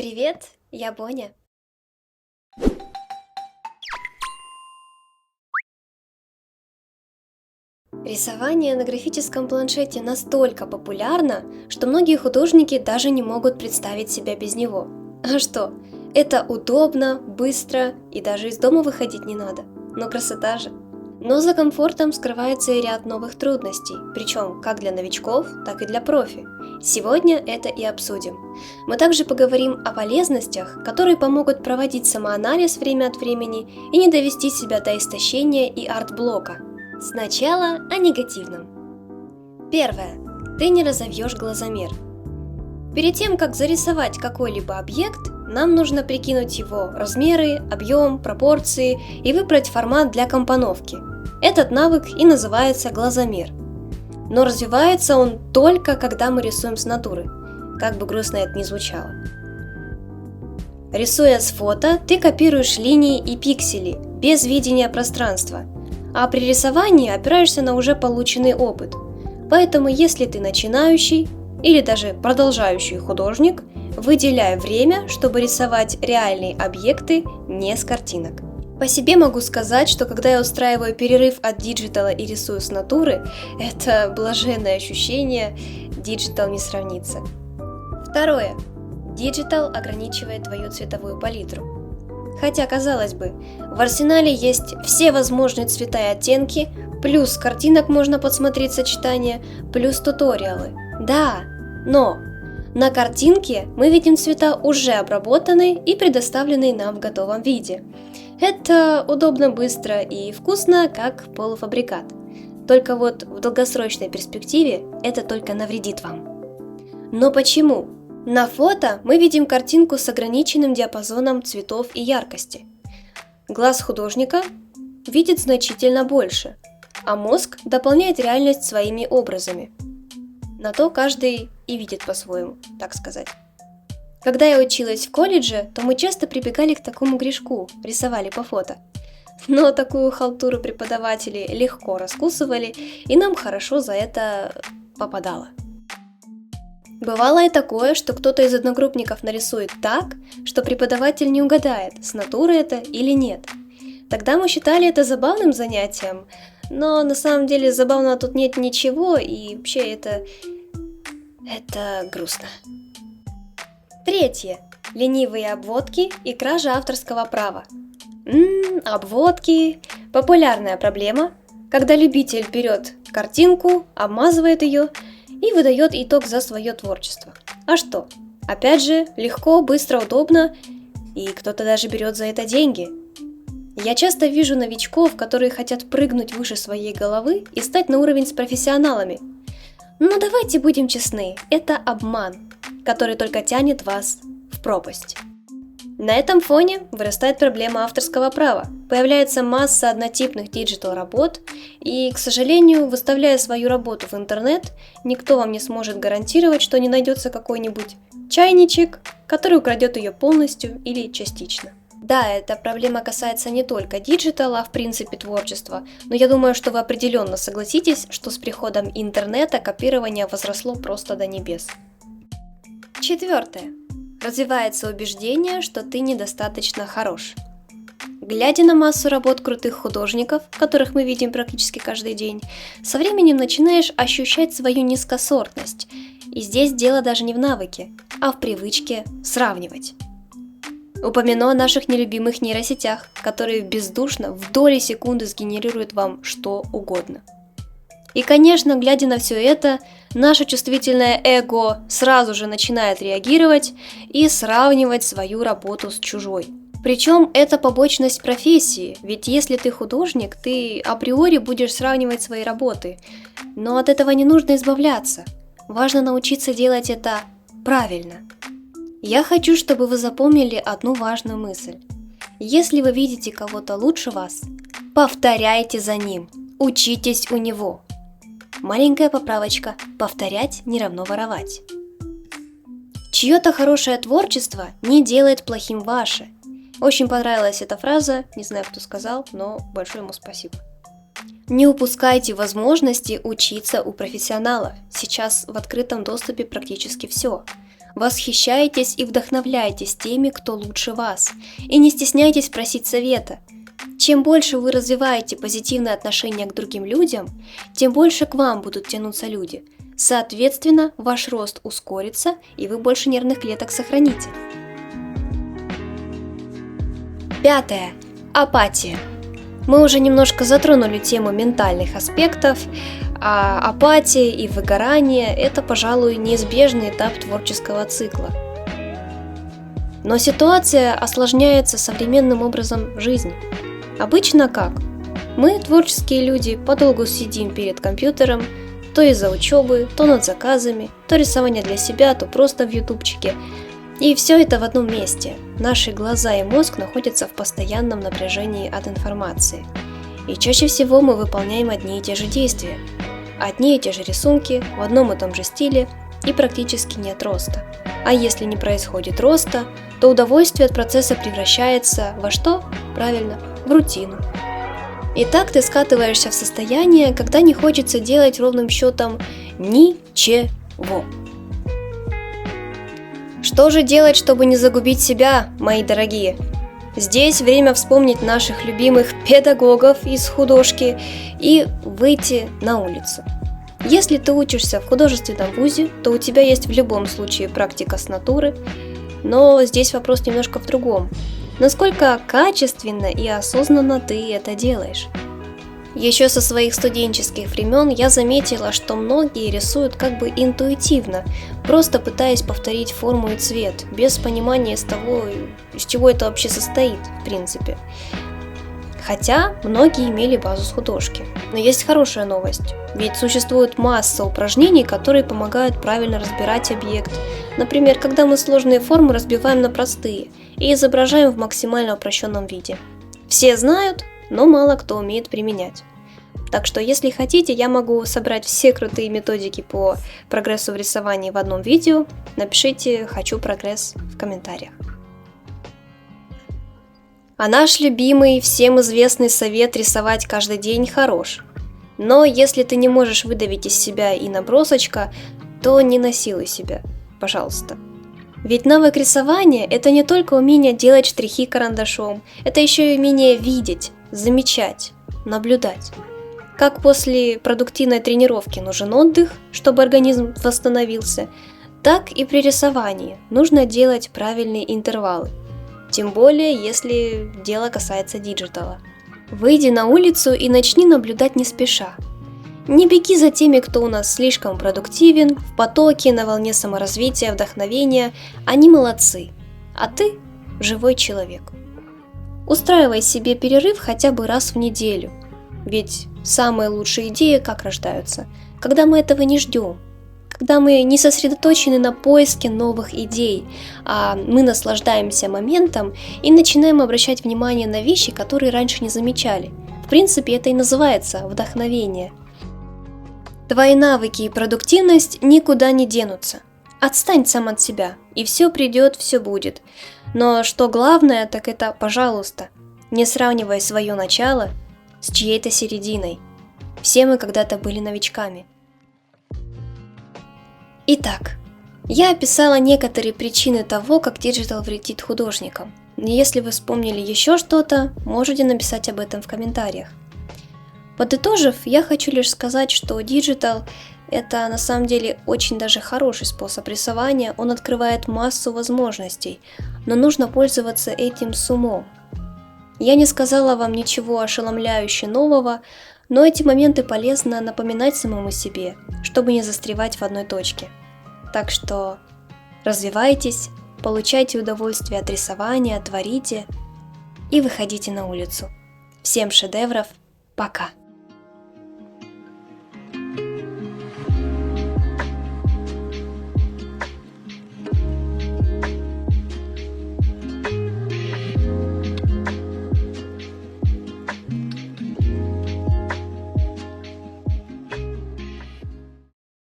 Привет, я Боня. Рисование на графическом планшете настолько популярно, что многие художники даже не могут представить себя без него. А что? Это удобно, быстро и даже из дома выходить не надо. Но красота же! Но за комфортом скрывается и ряд новых трудностей, причем как для новичков, так и для профи. Сегодня это и обсудим. Мы также поговорим о полезностях, которые помогут проводить самоанализ время от времени и не довести себя до истощения и арт-блока. Сначала о негативном. Первое. Ты не разовьешь глазомер. Перед тем, как зарисовать какой-либо объект, нам нужно прикинуть его размеры, объем, пропорции и выбрать формат для компоновки. Этот навык и называется глазомер. Но развивается он только когда мы рисуем с натуры, как бы грустно это ни звучало. Рисуя с фото, ты копируешь линии и пиксели, без видения пространства, а при рисовании опираешься на уже полученный опыт. Поэтому если ты начинающий или даже продолжающий художник, выделяй время, чтобы рисовать реальные объекты не с картинок. По себе могу сказать, что когда я устраиваю перерыв от диджитала и рисую с натуры, это блаженное ощущение, диджитал не сравнится. Второе. Диджитал ограничивает твою цветовую палитру. Хотя, казалось бы, в арсенале есть все возможные цвета и оттенки, плюс картинок можно подсмотреть сочетания, плюс туториалы. Да, но на картинке мы видим цвета уже обработанные и предоставленные нам в готовом виде. Это удобно, быстро и вкусно, как полуфабрикат. Только вот в долгосрочной перспективе это только навредит вам. Но почему? На фото мы видим картинку с ограниченным диапазоном цветов и яркости. Глаз художника видит значительно больше, а мозг дополняет реальность своими образами. На то каждый и видит по-своему, так сказать. Когда я училась в колледже, то мы часто прибегали к такому грешку, рисовали по фото. Но такую халтуру преподаватели легко раскусывали, и нам хорошо за это попадало. Бывало и такое, что кто-то из одногруппников нарисует так, что преподаватель не угадает, с натуры это или нет. Тогда мы считали это забавным занятием, но на самом деле забавного тут нет ничего, и вообще это грустно. Третье. Ленивые обводки и кража авторского права. Обводки – популярная проблема, когда любитель берет картинку, обмазывает ее и выдает итог за свое творчество. А что? Опять же, легко, быстро, удобно, и кто-то даже берет за это деньги. Я часто вижу новичков, которые хотят прыгнуть выше своей головы и стать на уровень с профессионалами. Но давайте будем честны, это обман, который только тянет вас в пропасть. На этом фоне вырастает проблема авторского права. Появляется масса однотипных диджитал-работ, и, к сожалению, выставляя свою работу в интернет, никто вам не сможет гарантировать, что не найдется какой-нибудь чайничек, который украдет ее полностью или частично. Да, эта проблема касается не только диджитала, а в принципе творчества, но я думаю, что вы определенно согласитесь, что с приходом интернета копирование возросло просто до небес. Четвертое. Развивается убеждение, что ты недостаточно хорош. Глядя на массу работ крутых художников, которых мы видим практически каждый день, со временем начинаешь ощущать свою низкосортность. И здесь дело даже не в навыке, а в привычке сравнивать. Упомяну о наших нелюбимых нейросетях, которые бездушно в доли секунды сгенерируют вам что угодно. И, конечно, глядя на все это, наше чувствительное эго сразу же начинает реагировать и сравнивать свою работу с чужой. Причем это побочность профессии, ведь если ты художник, ты априори будешь сравнивать свои работы. Но от этого не нужно избавляться. Важно научиться делать это правильно. Я хочу, чтобы вы запомнили одну важную мысль. Если вы видите кого-то лучше вас, повторяйте за ним, учитесь у него. Маленькая поправочка: повторять не равно воровать. Чье-то хорошее творчество не делает плохим ваше. Очень понравилась эта фраза, не знаю, кто сказал, но большое ему спасибо. Не упускайте возможности учиться у профессионалов. Сейчас в открытом доступе практически все. Восхищайтесь и вдохновляйтесь теми, кто лучше вас, и не стесняйтесь просить совета. Чем больше вы развиваете позитивное отношение к другим людям, тем больше к вам будут тянуться люди. Соответственно, ваш рост ускорится, и вы больше нервных клеток сохраните. 5. Апатия. Мы уже немножко затронули тему ментальных аспектов, а апатия и выгорание – это, пожалуй, неизбежный этап творческого цикла. Но ситуация осложняется современным образом жизни. Обычно как? Мы, творческие люди, подолгу сидим перед компьютером, то из-за учебы, то над заказами, то рисование для себя, то просто в ютубчике. И все это в одном месте. Наши глаза и мозг находятся в постоянном напряжении от информации. И чаще всего мы выполняем одни и те же действия. Одни и те же рисунки, в одном и том же стиле, и практически нет роста. А если не происходит роста, то удовольствие от процесса превращается во что? Правильно, в рутину. И так ты скатываешься в состояние, когда не хочется делать ровным счетом ничего. Что же делать, чтобы не загубить себя, мои дорогие? Здесь время вспомнить наших любимых педагогов из художки и выйти на улицу. Если ты учишься в художественном вузе, то у тебя есть в любом случае практика с натуры, но здесь вопрос немножко в другом. Насколько качественно и осознанно ты это делаешь? Еще со своих студенческих времен я заметила, что многие рисуют как бы интуитивно, просто пытаясь повторить форму и цвет, без понимания того, из чего это вообще состоит, в принципе. Хотя многие имели базу с художки. Но есть хорошая новость, ведь существует масса упражнений, которые помогают правильно разбирать объект. Например, когда мы сложные формы разбиваем на простые и изображаем в максимально упрощенном виде. Все знают, но мало кто умеет применять. Так что, если хотите, я могу собрать все крутые методики по прогрессу в рисовании в одном видео. Напишите «Хочу прогресс» в комментариях. А наш любимый, всем известный совет рисовать каждый день хорош. Но если ты не можешь выдавить из себя и набросочка, то не насилуй себя, пожалуйста. Ведь навык рисования – это не только умение делать штрихи карандашом, это еще и умение видеть, замечать, наблюдать. Как после продуктивной тренировки нужен отдых, чтобы организм восстановился, так и при рисовании нужно делать правильные интервалы. Тем более, если дело касается диджитала. Выйди на улицу и начни наблюдать не спеша. Не беги за теми, кто у нас слишком продуктивен, в потоке, на волне саморазвития, вдохновения. Они молодцы, а ты – живой человек. Устраивай себе перерыв хотя бы раз в неделю. Ведь самые лучшие идеи как рождаются? Когда мы этого не ждем. Когда мы не сосредоточены на поиске новых идей, а мы наслаждаемся моментом и начинаем обращать внимание на вещи, которые раньше не замечали. В принципе, это и называется вдохновение. Твои навыки и продуктивность никуда не денутся. Отстань сам от себя, и все придет, все будет. Но что главное, так это, пожалуйста, не сравнивай свое начало с чьей-то серединой. Все мы когда-то были новичками. Итак, я описала некоторые причины того, как диджитал вредит художникам. Если вы вспомнили еще что-то, можете написать об этом в комментариях. Подытожив, я хочу лишь сказать, что диджитал – это на самом деле очень даже хороший способ рисования, он открывает массу возможностей, но нужно пользоваться этим с умом. Я не сказала вам ничего ошеломляюще нового, но эти моменты полезно напоминать самому себе, чтобы не застревать в одной точке. Так что развивайтесь, получайте удовольствие от рисования, творите и выходите на улицу. Всем шедевров, пока!